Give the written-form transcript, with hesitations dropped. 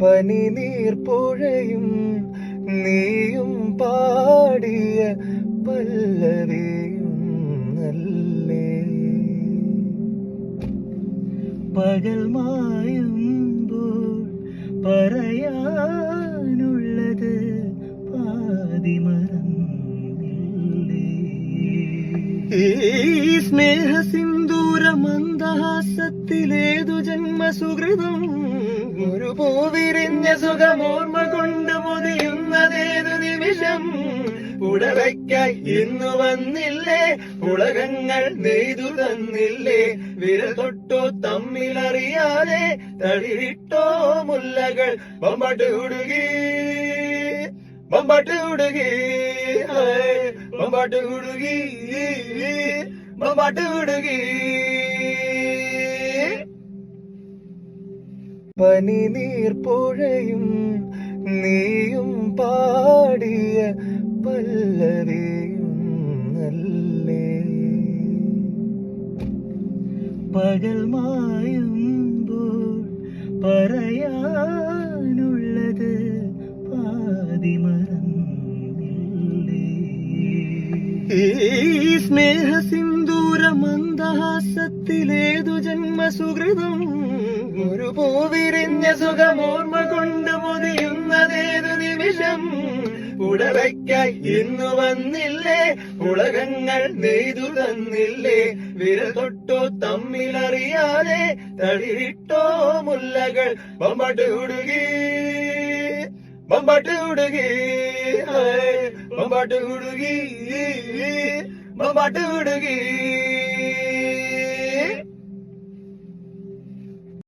പനിനീർപ്പുഴയും നീയും പാടിയ പല്ലവിയും നല്ലേ പകൽ മായുമ്പോൾ പറയാനുള്ളത് പാതി മറന്നില്ലേ ഈ സ്നേഹസിന്ദൂര മന്ദഹാസത്തിലേതു ജന്മസുഹൃതം ഒരു പൂവിരിഞ്ഞ സുഖമോർമ്മ കൊണ്ട് മുതിയുന്നതേതു നിമിഷം ഉടവയ്ക്കായി ഇന്നു വന്നില്ലേ ഉലകങ്ങൾ നെയ്തു തന്നില്ലേ വിരൽ തൊട്ടോ തമ്മിലറിയാതെ തളിരിട്ടോ മുല്ലകൾ ബൊമ്പാട്ട് ഉടുകി ബൊമ്പാട്ട് ഉടുകി ബൊമ്പാട്ട് ഉടുകി ബൊമ്പാട്ട് ഉടുകി പനിനീർപ്പുഴയും നീയും പാടിയ പല്ലവിയും നല്ലേ പകൽ മായുമ്പോൾ പറയാനുള്ളത് പാതി മറന്നില്ലേ ഈ സ്നേഹസിന്ദൂര മന്ദഹാസത്തിലേതു ജന്മസുഹൃതം ഒരു പൂവിരിഞ്ഞ സുഖമോർമ്മ കൊണ്ട് മുതിയുന്നതേതു നിമിഷം ഉടവയ്ക്കായി ഇന്നു വന്നില്ലേ ഉലകങ്ങൾ നെയ്തു തന്നില്ലേ വിരൽ തൊട്ടോ തമ്മിലറിയാതെ തളിരിട്ടോ മുല്ലകൾ ബൊമ്പാട്ട് ഉടുകി ബൊമ്പാട്ട് ഉടുകി ബൊമ്പാട്ട് ഉടുകി ബൊമ്പാട്ട് ഉടുകി